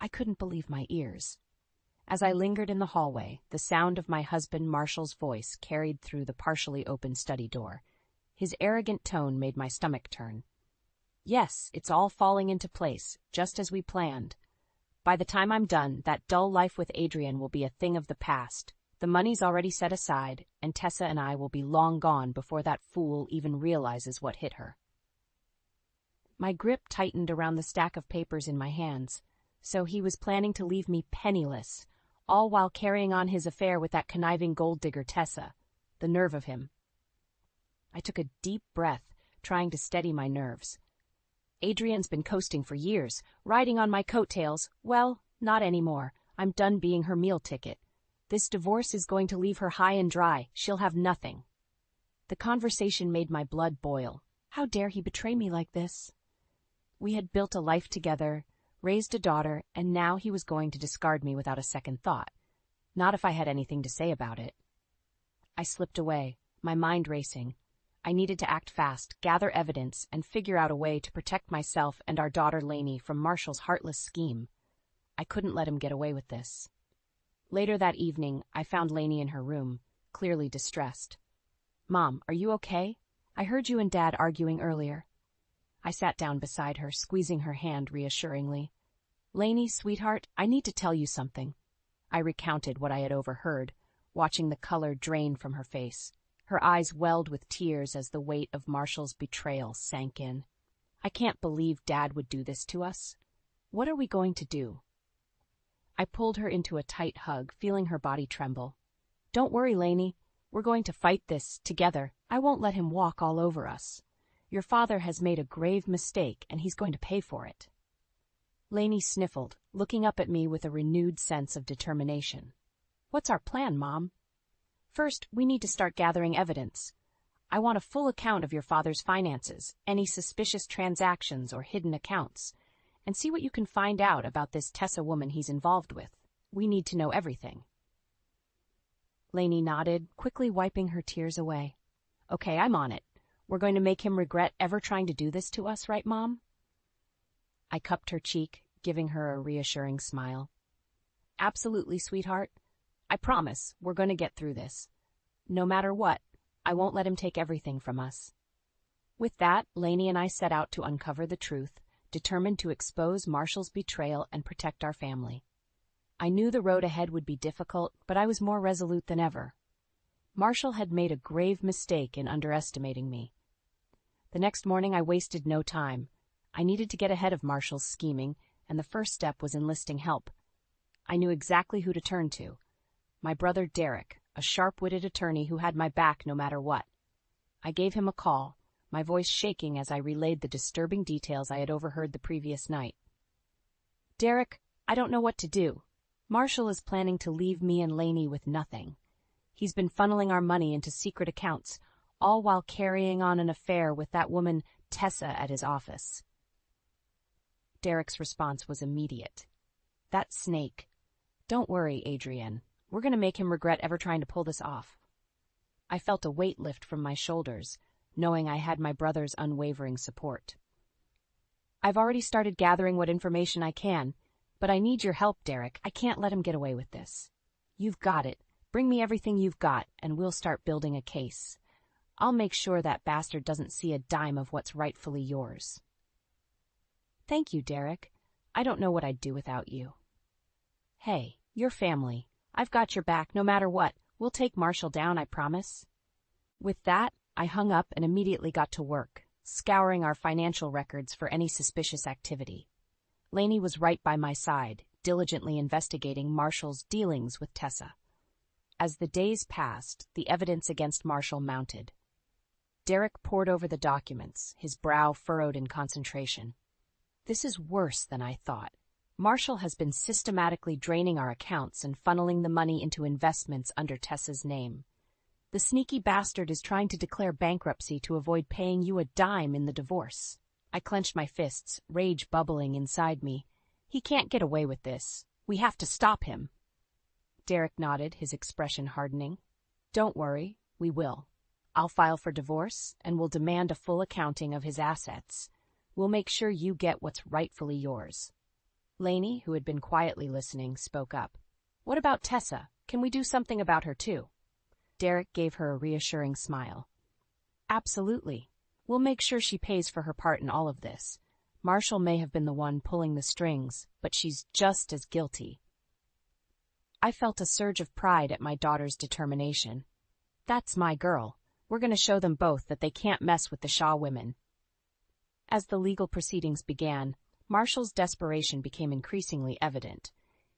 I couldn't believe my ears. As I lingered in the hallway, the sound of my husband Marshall's voice carried through the partially open study door. His arrogant tone made my stomach turn. Yes, it's all falling into place, just as we planned. By the time I'm done, that dull life with Adrian will be a thing of the past. The money's already set aside, and Tessa and I will be long gone before that fool even realizes what hit her. My grip tightened around the stack of papers in my hands. So he was planning to leave me penniless, all while carrying on his affair with that conniving gold digger Tessa. The nerve of him. I took a deep breath, trying to steady my nerves. Adrian's been coasting for years, riding on my coattails. Well, not anymore. I'm done being her meal ticket. This divorce is going to leave her high and dry. She'll have nothing. The conversation made my blood boil. How dare he betray me like this? We had built a life together, raised a daughter, and now he was going to discard me without a second thought. Not if I had anything to say about it. I slipped away, my mind racing. I needed to act fast, gather evidence, and figure out a way to protect myself and our daughter Lainey from Marshall's heartless scheme. I couldn't let him get away with this. Later that evening, I found Lainey in her room, clearly distressed. "Mom, are you okay? I heard you and Dad arguing earlier." I sat down beside her, squeezing her hand reassuringly. "Lainey, sweetheart, I need to tell you something." I recounted what I had overheard, watching the color drain from her face. Her eyes welled with tears as the weight of Marshall's betrayal sank in. "I can't believe Dad would do this to us. What are we going to do?" I pulled her into a tight hug, feeling her body tremble. "Don't worry, Lainey. We're going to fight this together. I won't let him walk all over us. Your father has made a grave mistake, and he's going to pay for it." Lainey sniffled, looking up at me with a renewed sense of determination. "What's our plan, Mom?" "First, we need to start gathering evidence. I want a full account of your father's finances, any suspicious transactions or hidden accounts, and see what you can find out about this Tessa woman he's involved with. We need to know everything." Lainey nodded, quickly wiping her tears away. "Okay, I'm on it. We're going to make him regret ever trying to do this to us, right, Mom?" I cupped her cheek, giving her a reassuring smile. "Absolutely, sweetheart. I promise we're going to get through this. No matter what, I won't let him take everything from us." With that, Lainey and I set out to uncover the truth, determined to expose Marshall's betrayal and protect our family. I knew the road ahead would be difficult, but I was more resolute than ever. Marshall had made a grave mistake in underestimating me. The next morning I wasted no time. I needed to get ahead of Marshall's scheming, and the first step was enlisting help. I knew exactly who to turn to. My brother Derek, a sharp-witted attorney who had my back no matter what. I gave him a call, my voice shaking as I relayed the disturbing details I had overheard the previous night. "Derek, I don't know what to do. Marshall is planning to leave me and Lainey with nothing. He's been funneling our money into secret accounts, all while carrying on an affair with that woman Tessa at his office." Derek's response was immediate. "That snake. Don't worry, Adrian. We're going to make him regret ever trying to pull this off." I felt a weight lift from my shoulders, knowing I had my brother's unwavering support. "I've already started gathering what information I can, but I need your help, Derek. I can't let him get away with this. You've got it. Bring me everything you've got, and we'll start building a case. I'll make sure that bastard doesn't see a dime of what's rightfully yours." "Thank you, Derek. I don't know what I'd do without you." "Hey, you're family. I've got your back no matter what. We'll take Marshall down, I promise." With that, I hung up and immediately got to work, scouring our financial records for any suspicious activity. Lainey was right by my side, diligently investigating Marshall's dealings with Tessa. As the days passed, the evidence against Marshall mounted. Derek pored over the documents, his brow furrowed in concentration. "This is worse than I thought. Marshall has been systematically draining our accounts and funneling the money into investments under Tessa's name. The sneaky bastard is trying to declare bankruptcy to avoid paying you a dime in the divorce." I clenched my fists, rage bubbling inside me. "He can't get away with this. We have to stop him." Derek nodded, his expression hardening. "Don't worry, we will. I'll file for divorce, and we'll demand a full accounting of his assets. We'll make sure you get what's rightfully yours." Lainey, who had been quietly listening, spoke up. What about Tessa? Can we do something about her too? Derek gave her a reassuring smile. Absolutely. We'll make sure she pays for her part in all of this. Marshall may have been the one pulling the strings, but she's just as guilty. I felt a surge of pride at my daughter's determination. That's my girl. We're going to show them both that they can't mess with the Shaw women. As the legal proceedings began, Marshall's desperation became increasingly evident.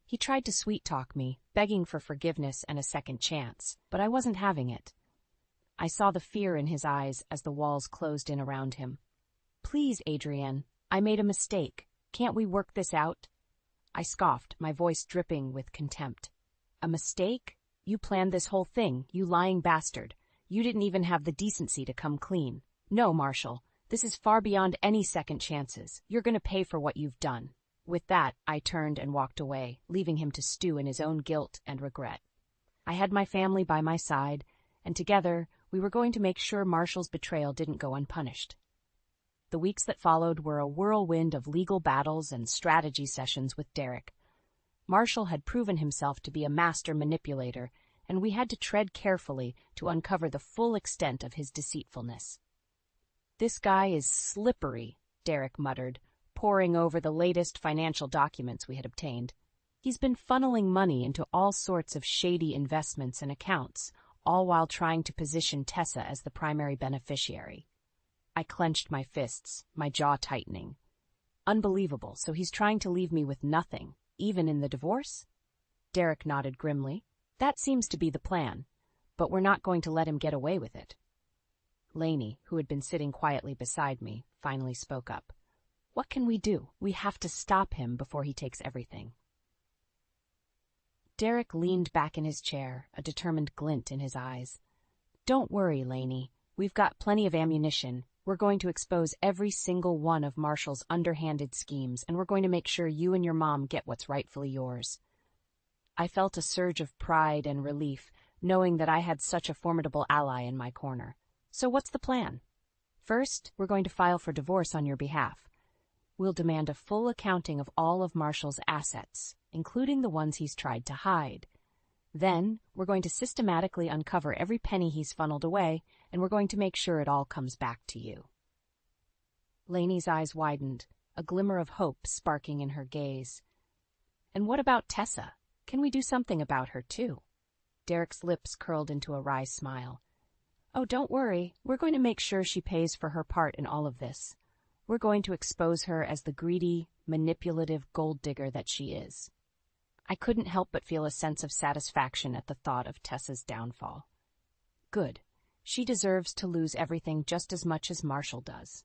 He tried to sweet-talk me, begging for forgiveness and a second chance, but I wasn't having it. I saw the fear in his eyes as the walls closed in around him. Please, Adrienne, I made a mistake. Can't we work this out? I scoffed, my voice dripping with contempt. A mistake? You planned this whole thing, you lying bastard. You didn't even have the decency to come clean. No, Marshall, this is far beyond any second chances. You're going to pay for what you've done. With that, I turned and walked away, leaving him to stew in his own guilt and regret. I had my family by my side, and together we were going to make sure Marshall's betrayal didn't go unpunished. The weeks that followed were a whirlwind of legal battles and strategy sessions with Derek. Marshall had proven himself to be a master manipulator, and we had to tread carefully to uncover the full extent of his deceitfulness. This guy is slippery, Derek muttered, poring over the latest financial documents we had obtained. He's been funneling money into all sorts of shady investments and accounts, all while trying to position Tessa as the primary beneficiary. I clenched my fists, my jaw tightening. Unbelievable, so he's trying to leave me with nothing, even in the divorce? Derek nodded grimly. That seems to be the plan, but we're not going to let him get away with it. Lainey, who had been sitting quietly beside me, finally spoke up. What can we do? We have to stop him before he takes everything. Derek leaned back in his chair, a determined glint in his eyes. Don't worry, Lainey. We've got plenty of ammunition. We're going to expose every single one of Marshall's underhanded schemes, and we're going to make sure you and your mom get what's rightfully yours. I felt a surge of pride and relief, knowing that I had such a formidable ally in my corner. So what's the plan? First, we're going to file for divorce on your behalf. We'll demand a full accounting of all of Marshall's assets, including the ones he's tried to hide. Then, we're going to systematically uncover every penny he's funneled away, and we're going to make sure it all comes back to you. Lainey's eyes widened, a glimmer of hope sparking in her gaze. And what about Tessa? Can we do something about her, too? Derek's lips curled into a wry smile. Oh, don't worry. We're going to make sure she pays for her part in all of this. We're going to expose her as the greedy, manipulative gold digger that she is. I couldn't help but feel a sense of satisfaction at the thought of Tessa's downfall. Good. She deserves to lose everything just as much as Marshall does.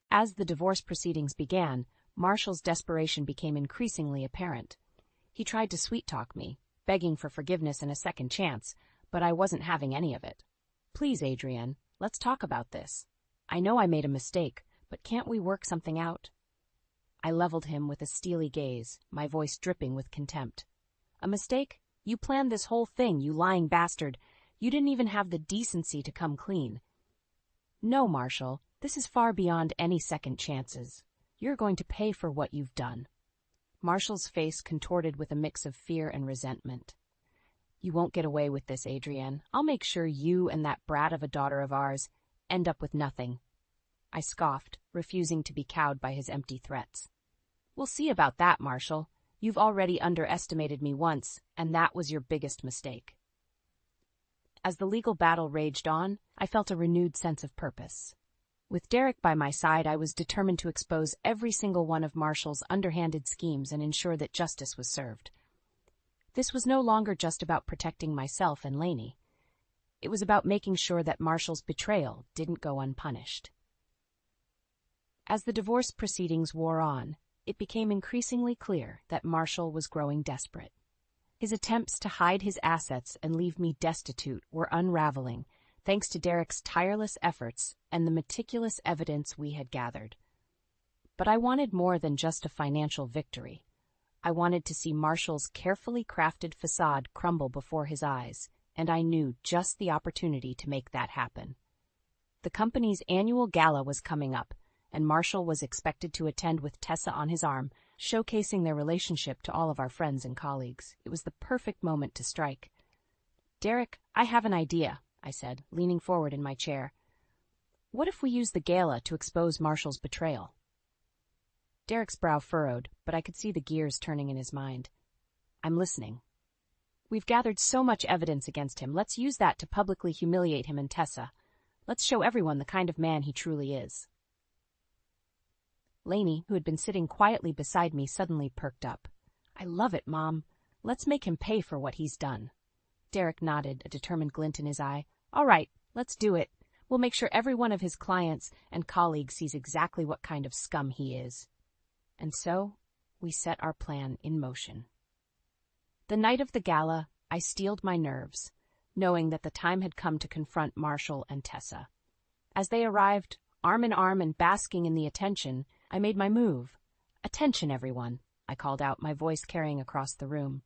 As the divorce proceedings began, Marshall's desperation became increasingly apparent. He tried to sweet-talk me, begging for forgiveness and a second chance, but I wasn't having any of it. Please, Adrienne, let's talk about this. I know I made a mistake, but can't we work something out? I leveled him with a steely gaze, my voice dripping with contempt. A mistake? You planned this whole thing, you lying bastard. You didn't even have the decency to come clean. No, Marshall, this is far beyond any second chances. You're going to pay for what you've done. Marshall's face contorted with a mix of fear and resentment. You won't get away with this, Adrienne. I'll make sure you and that brat of a daughter of ours end up with nothing. I scoffed, refusing to be cowed by his empty threats. We'll see about that, Marshall. You've already underestimated me once, and that was your biggest mistake. As the legal battle raged on, I felt a renewed sense of purpose. With Derek by my side, I was determined to expose every single one of Marshall's underhanded schemes and ensure that justice was served. This was no longer just about protecting myself and Lainey. It was about making sure that Marshall's betrayal didn't go unpunished. As the divorce proceedings wore on, it became increasingly clear that Marshall was growing desperate. His attempts to hide his assets and leave me destitute were unraveling, thanks to Derek's tireless efforts and the meticulous evidence we had gathered. But I wanted more than just a financial victory. I wanted to see Marshall's carefully crafted facade crumble before his eyes, and I knew just the opportunity to make that happen. The company's annual gala was coming up, and Marshall was expected to attend with Tessa on his arm, showcasing their relationship to all of our friends and colleagues. It was the perfect moment to strike. "Derek, I have an idea," I said, leaning forward in my chair. "What if we use the gala to expose Marshall's betrayal?" Derek's brow furrowed, but I could see the gears turning in his mind. "I'm listening." "We've gathered so much evidence against him. Let's use that to publicly humiliate him and Tessa. Let's show everyone the kind of man he truly is." Lainey, who had been sitting quietly beside me, suddenly perked up. "I love it, Mom. Let's make him pay for what he's done." Derek nodded, a determined glint in his eye. "All right, let's do it. We'll make sure every one of his clients and colleagues sees exactly what kind of scum he is." And so, we set our plan in motion. The night of the gala, I steeled my nerves, knowing that the time had come to confront Marshall and Tessa. As they arrived, arm in arm and basking in the attention, I made my move. "Attention, everyone," I called out, my voice carrying across the room.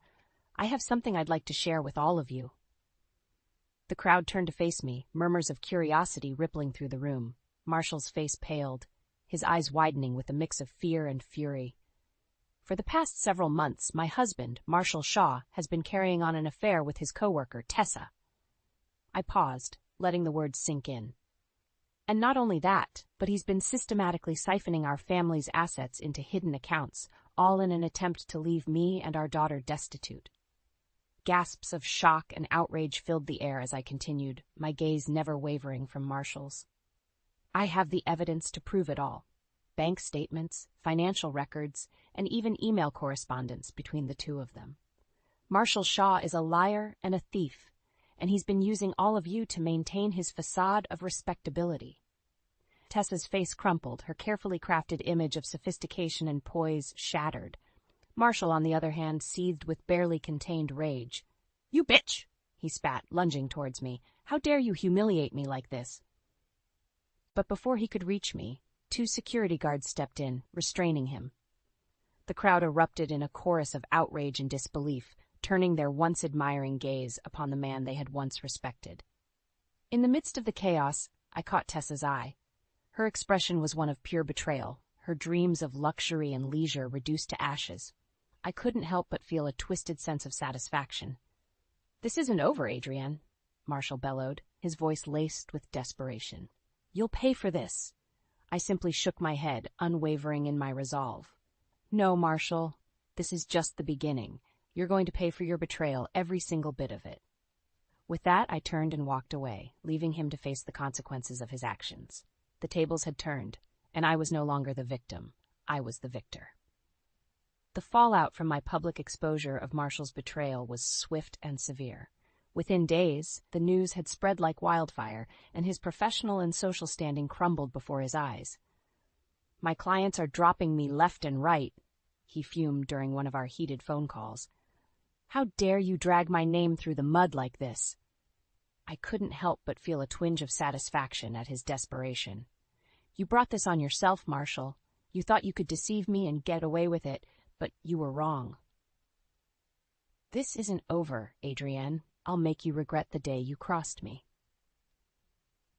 "I have something I'd like to share with all of you." The crowd turned to face me, murmurs of curiosity rippling through the room. Marshall's face paled, his eyes widening with a mix of fear and fury. "For the past several months, my husband, Marshall Shaw, has been carrying on an affair with his coworker, Tessa." I paused, letting the words sink in. "And not only that, but he's been systematically siphoning our family's assets into hidden accounts, all in an attempt to leave me and our daughter destitute." Gasps of shock and outrage filled the air as I continued, my gaze never wavering from Marshall's. "I have the evidence to prove it all. Bank statements, financial records, and even email correspondence between the two of them. Marshall Shaw is a liar and a thief, and he's been using all of you to maintain his facade of respectability." Tessa's face crumpled, her carefully crafted image of sophistication and poise shattered. Marshall, on the other hand, seethed with barely contained rage. "You bitch!" he spat, lunging towards me. "How dare you humiliate me like this?" But before he could reach me, 2 security guards stepped in, restraining him. The crowd erupted in a chorus of outrage and disbelief, turning their once admiring gaze upon the man they had once respected. In the midst of the chaos, I caught Tessa's eye. Her expression was one of pure betrayal, her dreams of luxury and leisure reduced to ashes. I couldn't help but feel a twisted sense of satisfaction. "This isn't over, Adrienne," Marshall bellowed, his voice laced with desperation. "You'll pay for this." I simply shook my head, unwavering in my resolve. "No, Marshall, this is just the beginning. You're going to pay for your betrayal, every single bit of it." With that, I turned and walked away, leaving him to face the consequences of his actions. The tables had turned, and I was no longer the victim. I was the victor. The fallout from my public exposure of Marshall's betrayal was swift and severe. Within days, the news had spread like wildfire, and his professional and social standing crumbled before his eyes. "My clients are dropping me left and right," he fumed during one of our heated phone calls. "How dare you drag my name through the mud like this?" I couldn't help but feel a twinge of satisfaction at his desperation. "You brought this on yourself, Marshall. You thought you could deceive me and get away with it, but you were wrong." "This isn't over, Adrienne. I'll make you regret the day you crossed me."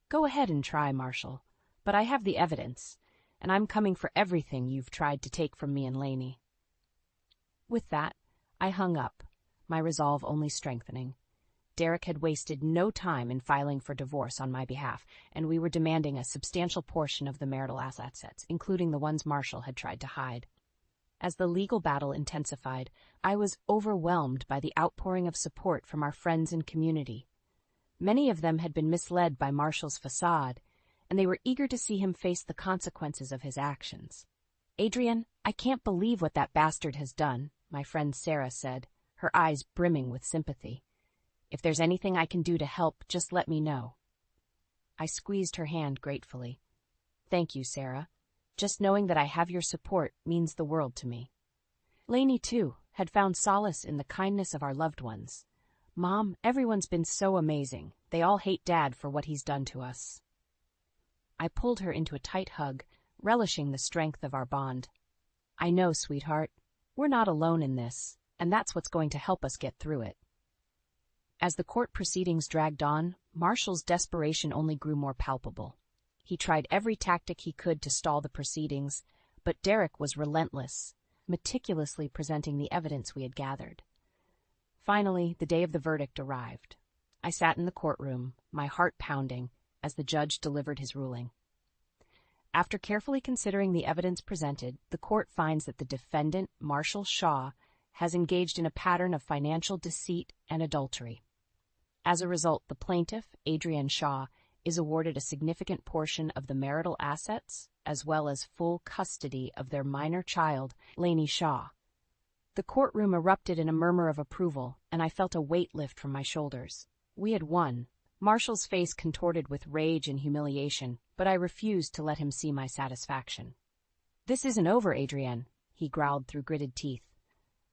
"Go ahead and try, Marshall, but I have the evidence, and I'm coming for everything you've tried to take from me and Lainey." With that, I hung up, my resolve only strengthening. Derek had wasted no time in filing for divorce on my behalf, and we were demanding a substantial portion of the marital assets, including the ones Marshall had tried to hide. As the legal battle intensified, I was overwhelmed by the outpouring of support from our friends and community. Many of them had been misled by Marshall's facade, and they were eager to see him face the consequences of his actions. "Adrienne, I can't believe what that bastard has done," my friend Sarah said, her eyes brimming with sympathy. "If there's anything I can do to help, just let me know." I squeezed her hand gratefully. "Thank you, Sarah. Just knowing that I have your support means the world to me." Lainey, too, had found solace in the kindness of our loved ones. "Mom, everyone's been so amazing. They all hate Dad for what he's done to us." I pulled her into a tight hug, relishing the strength of our bond. "I know, sweetheart. We're not alone in this, and that's what's going to help us get through it." As the court proceedings dragged on, Marshall's desperation only grew more palpable. He tried every tactic he could to stall the proceedings, but Derek was relentless. meticulously presenting the evidence we had gathered. Finally, the day of the verdict arrived. I sat in the courtroom, my heart pounding, as the judge delivered his ruling. After carefully considering the evidence presented, the court finds that the defendant, Marshall Shaw, has engaged in a pattern of financial deceit and adultery. As a result, the plaintiff, Adrienne Shaw, is awarded a significant portion of the marital assets, as well as full custody of their minor child, Lainey Shaw. The courtroom erupted in a murmur of approval, and I felt a weight lift from my shoulders. We had won. Marshall's face contorted with rage and humiliation, but I refused to let him see my satisfaction. "This isn't over, Adrienne," he growled through gritted teeth.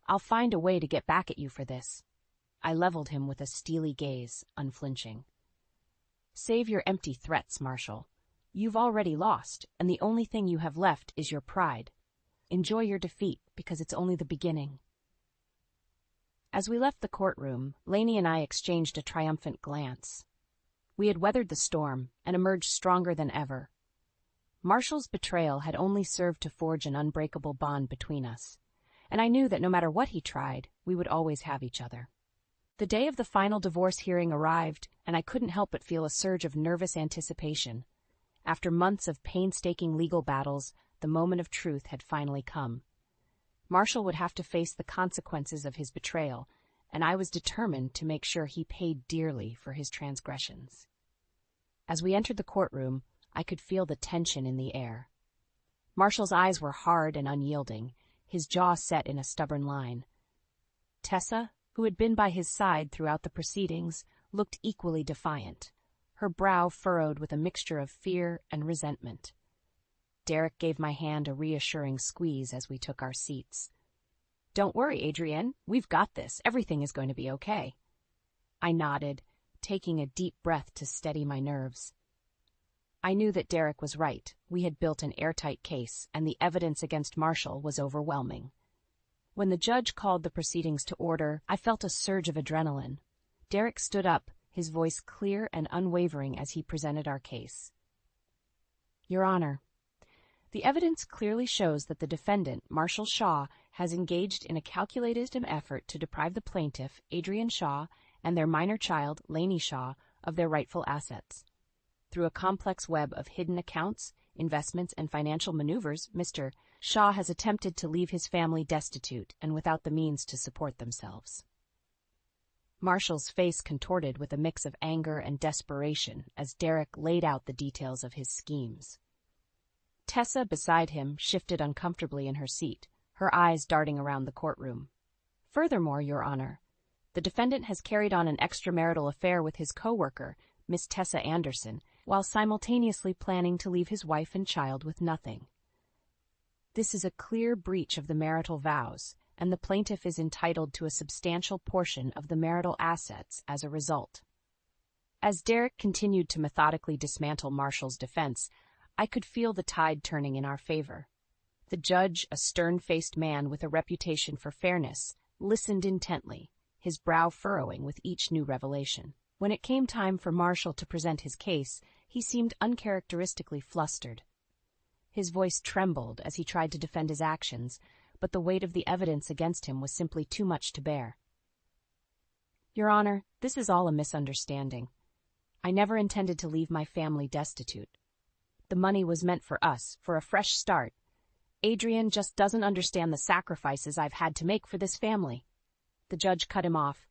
"I'll find a way to get back at you for this." I leveled him with a steely gaze, unflinching. "Save your empty threats, Marshall. You've already lost, and the only thing you have left is your pride. Enjoy your defeat, because it's only the beginning." As we left the courtroom, Lainey and I exchanged a triumphant glance. We had weathered the storm and emerged stronger than ever. Marshall's betrayal had only served to forge an unbreakable bond between us, and I knew that no matter what he tried, we would always have each other. The day of the final divorce hearing arrived, and I couldn't help but feel a surge of nervous anticipation. After months of painstaking legal battles, the moment of truth had finally come. Marshall would have to face the consequences of his betrayal, and I was determined to make sure he paid dearly for his transgressions. As we entered the courtroom, I could feel the tension in the air. Marshall's eyes were hard and unyielding, his jaw set in a stubborn line. Tessa, who had been by his side throughout the proceedings, looked equally defiant, her brow furrowed with a mixture of fear and resentment. Derek gave my hand a reassuring squeeze as we took our seats. "Don't worry, Adrienne. We've got this. Everything is going to be okay." I nodded, taking a deep breath to steady my nerves. I knew that Derek was right. We had built an airtight case, and the evidence against Marshall was overwhelming. When the judge called the proceedings to order, I felt a surge of adrenaline. Derek stood up, his voice clear and unwavering as he presented our case. "Your Honor, the evidence clearly shows that the defendant, Marshall Shaw, has engaged in a calculated effort to deprive the plaintiff, Adrienne Shaw, and their minor child, Lainey Shaw, of their rightful assets. Through a complex web of hidden accounts, investments, and financial maneuvers, Mr. Shaw has attempted to leave his family destitute and without the means to support themselves." Marshall's face contorted with a mix of anger and desperation as Derek laid out the details of his schemes. Tessa, beside him, shifted uncomfortably in her seat, her eyes darting around the courtroom. "Furthermore, Your Honor, the defendant has carried on an extramarital affair with his co-worker, Miss Tessa Anderson, while simultaneously planning to leave his wife and child with nothing. This is a clear breach of the marital vows, and the plaintiff is entitled to a substantial portion of the marital assets as a result." As Derek continued to methodically dismantle Marshall's defense, I could feel the tide turning in our favor. The judge, a stern-faced man with a reputation for fairness, listened intently, his brow furrowing with each new revelation. When it came time for Marshall to present his case, he seemed uncharacteristically flustered. His voice trembled as he tried to defend his actions, but the weight of the evidence against him was simply too much to bear. "Your Honor, this is all a misunderstanding. I never intended to leave my family destitute. The money was meant for us, for a fresh start. Adrienne just doesn't understand the sacrifices I've had to make for this family." The judge cut him off,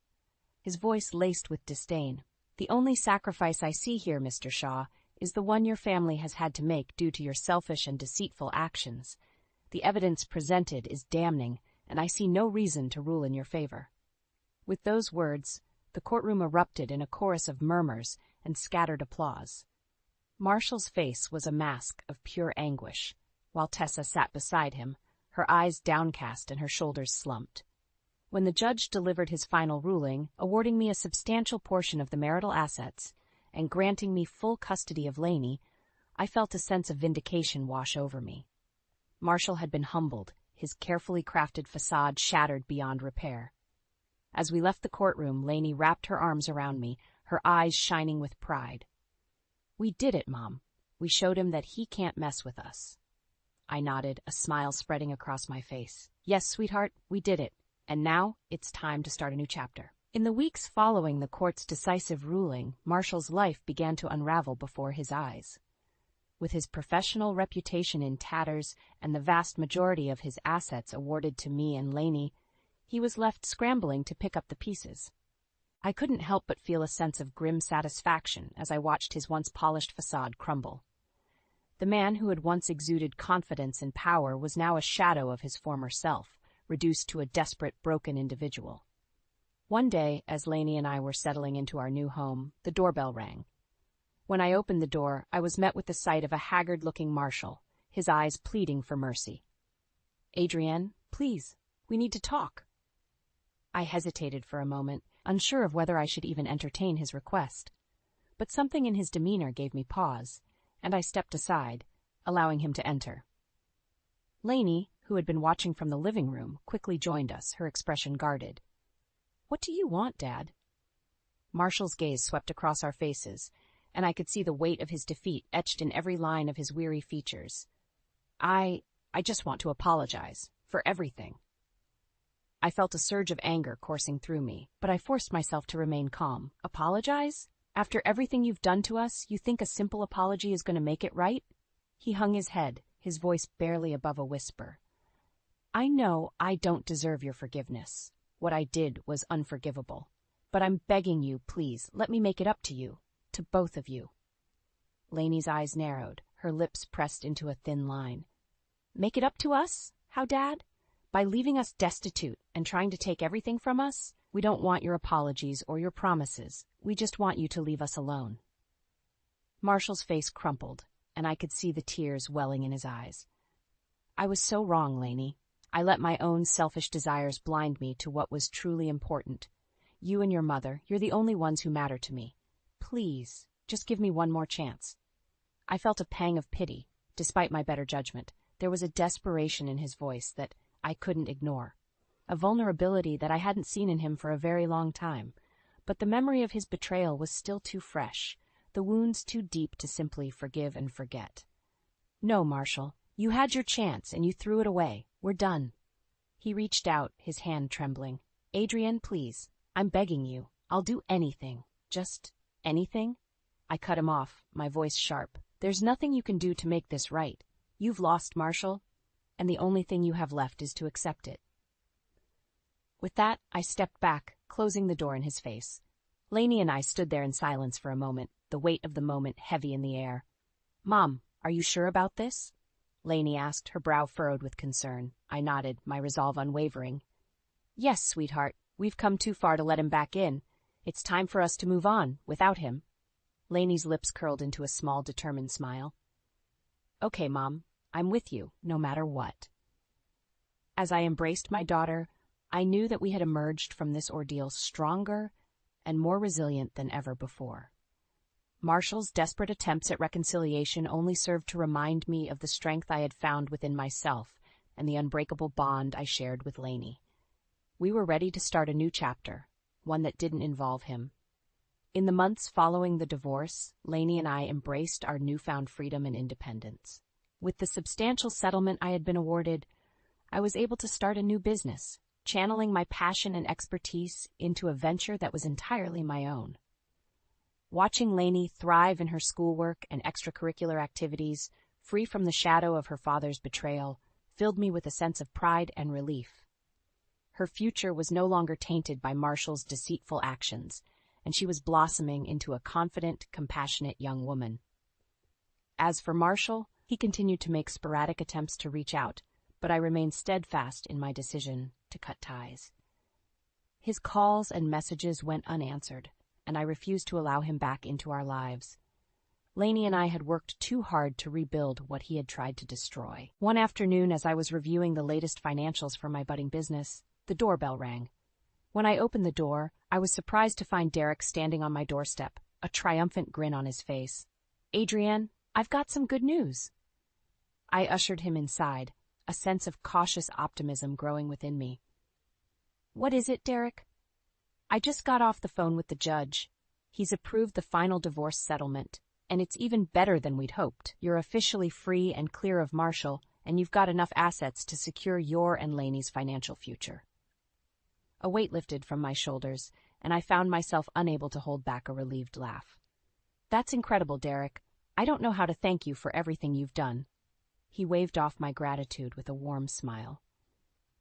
his voice laced with disdain. "The only sacrifice I see here, Mr. Shaw, is the one your family has had to make due to your selfish and deceitful actions. The evidence presented is damning, and I see no reason to rule in your favor." With those words, the courtroom erupted in a chorus of murmurs and scattered applause. Marshall's face was a mask of pure anguish, while Tessa sat beside him, her eyes downcast and her shoulders slumped. When the judge delivered his final ruling, awarding me a substantial portion of the marital assets and granting me full custody of Lainey, I felt a sense of vindication wash over me. Marshall had been humbled, his carefully crafted facade shattered beyond repair. As we left the courtroom, Lainey wrapped her arms around me, her eyes shining with pride. "We did it, Mom. We showed him that he can't mess with us." I nodded, a smile spreading across my face. Yes, sweetheart, we did it. And now, it's time to start a new chapter. In the weeks following the court's decisive ruling, Marshall's life began to unravel before his eyes. With his professional reputation in tatters and the vast majority of his assets awarded to me and Lainey, he was left scrambling to pick up the pieces. I couldn't help but feel a sense of grim satisfaction as I watched his once polished facade crumble. The man who had once exuded confidence and power was now a shadow of his former self, reduced to a desperate, broken individual. One day, as Lainey and I were settling into our new home, the doorbell rang. When I opened the door, I was met with the sight of a haggard-looking Marshall, his eyes pleading for mercy. "Adrienne, please, we need to talk." I hesitated for a moment, unsure of whether I should even entertain his request. But something in his demeanor gave me pause, and I stepped aside, allowing him to enter. Lainey, who had been watching from the living room, quickly joined us, her expression guarded. "What do you want, Dad?" Marshall's gaze swept across our faces, and I could see the weight of his defeat etched in every line of his weary features. I just want to apologize for everything." I felt a surge of anger coursing through me, but I forced myself to remain calm. "Apologize? After everything you've done to us, you think a simple apology is going to make it right?" He hung his head, his voice barely above a whisper. "I know I don't deserve your forgiveness. What I did was unforgivable. But I'm begging you, please, let me make it up to you, to both of you." Lainey's eyes narrowed, her lips pressed into a thin line. "Make it up to us? How, Dad? By leaving us destitute and trying to take everything from us? We don't want your apologies or your promises. We just want you to leave us alone." Marshall's face crumpled, and I could see the tears welling in his eyes. "I was so wrong, Lainey. I let my own selfish desires blind me to what was truly important. You and your mother, you're the only ones who matter to me. Please, just give me one more chance." I felt a pang of pity. Despite my better judgment, there was a desperation in his voice that I couldn't ignore, a vulnerability that I hadn't seen in him for a very long time. But the memory of his betrayal was still too fresh, the wounds too deep to simply forgive and forget. "No, Marshall, you had your chance and you threw it away. We're done." He reached out, his hand trembling. "Adrienne, please, I'm begging you. I'll do anything. Just anything." I cut him off, my voice sharp. "There's nothing you can do to make this right. You've lost, Marshall, and the only thing you have left is to accept it." With that, I stepped back, closing the door in his face. Lainey and I stood there in silence for a moment, the weight of the moment heavy in the air. "Mom, are you sure about this?" Lainey asked, her brow furrowed with concern. I nodded, my resolve unwavering. "Yes, sweetheart, we've come too far to let him back in. It's time for us to move on, without him." Lainey's lips curled into a small, determined smile. "Okay, Mom, I'm with you, no matter what." As I embraced my daughter, I knew that we had emerged from this ordeal stronger and more resilient than ever before. Marshall's desperate attempts at reconciliation only served to remind me of the strength I had found within myself and the unbreakable bond I shared with Lainey. We were ready to start a new chapter, one that didn't involve him. In the months following the divorce, Lainey and I embraced our newfound freedom and independence. With the substantial settlement I had been awarded, I was able to start a new business, channeling my passion and expertise into a venture that was entirely my own. Watching Lainey thrive in her schoolwork and extracurricular activities, free from the shadow of her father's betrayal, filled me with a sense of pride and relief. Her future was no longer tainted by Marshall's deceitful actions, and she was blossoming into a confident, compassionate young woman. As for Marshall, he continued to make sporadic attempts to reach out, but I remained steadfast in my decision to cut ties. His calls and messages went unanswered, and I refused to allow him back into our lives. Lainey and I had worked too hard to rebuild what he had tried to destroy. One afternoon, as I was reviewing the latest financials for my budding business, the doorbell rang. When I opened the door, I was surprised to find Derek standing on my doorstep, a triumphant grin on his face. "Adrienne, I've got some good news." I ushered him inside, a sense of cautious optimism growing within me. "What is it, Derek?" "I just got off the phone with the judge. He's approved the final divorce settlement, and it's even better than we'd hoped. You're officially free and clear of Marshall, and you've got enough assets to secure your and Lainey's financial future. A weight lifted from my shoulders, and I found myself unable to hold back a relieved laugh. That's incredible, Derek. I don't know how to thank you for everything you've done. He waved off my gratitude with a warm smile.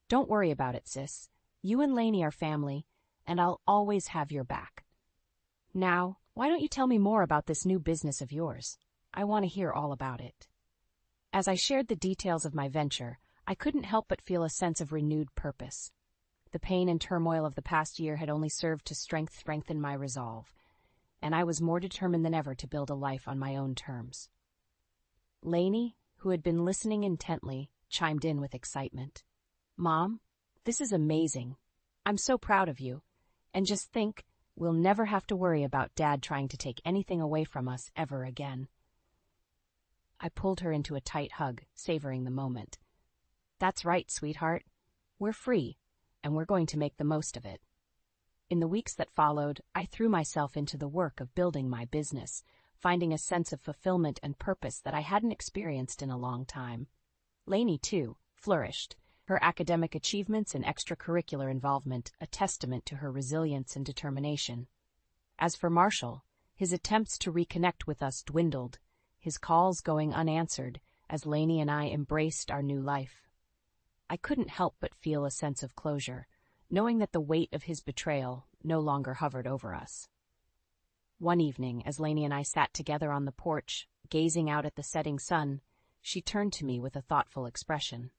Don't worry about it, sis. You and Lainey are family, and I'll always have your back. Now, why don't you tell me more about this new business of yours? I want to hear all about it. As I shared the details of my venture, I couldn't help but feel a sense of renewed purpose. The pain and turmoil of the past year had only served to strengthen my resolve, and I was more determined than ever to build a life on my own terms. Lainey, who had been listening intently, chimed in with excitement. Mom, this is amazing. I'm so proud of you. And just think, we'll never have to worry about Dad trying to take anything away from us ever again. I pulled her into a tight hug, savoring the moment. That's right, sweetheart. We're free, and we're going to make the most of it. In the weeks that followed, I threw myself into the work of building my business, finding a sense of fulfillment and purpose that I hadn't experienced in a long time. Lainey, too, flourished, her academic achievements and extracurricular involvement a testament to her resilience and determination. As for Marshall, his attempts to reconnect with us dwindled, his calls going unanswered as Lainey and I embraced our new life. I couldn't help but feel a sense of closure, knowing that the weight of his betrayal no longer hovered over us. One evening, as Lainey and I sat together on the porch, gazing out at the setting sun, she turned to me with a thoughtful expression.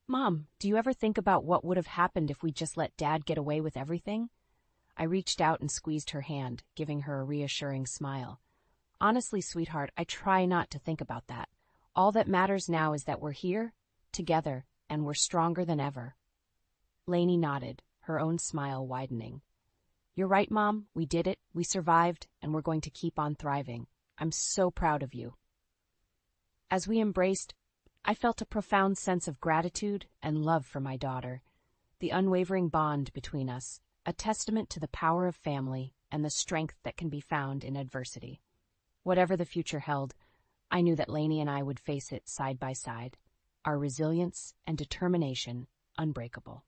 Mom, do you ever think about what would have happened if we just let Dad get away with everything? I reached out and squeezed her hand, giving her a reassuring smile. Honestly, sweetheart, I try not to think about that. All that matters now is that we're here, together, and we're stronger than ever. Lainey nodded, her own smile widening. You're right, Mom. We did it, we survived, and we're going to keep on thriving. I'm so proud of you. As we embraced, I felt a profound sense of gratitude and love for my daughter, the unwavering bond between us, a testament to the power of family and the strength that can be found in adversity. Whatever the future held, I knew that Lainey and I would face it side by side, our resilience and determination unbreakable.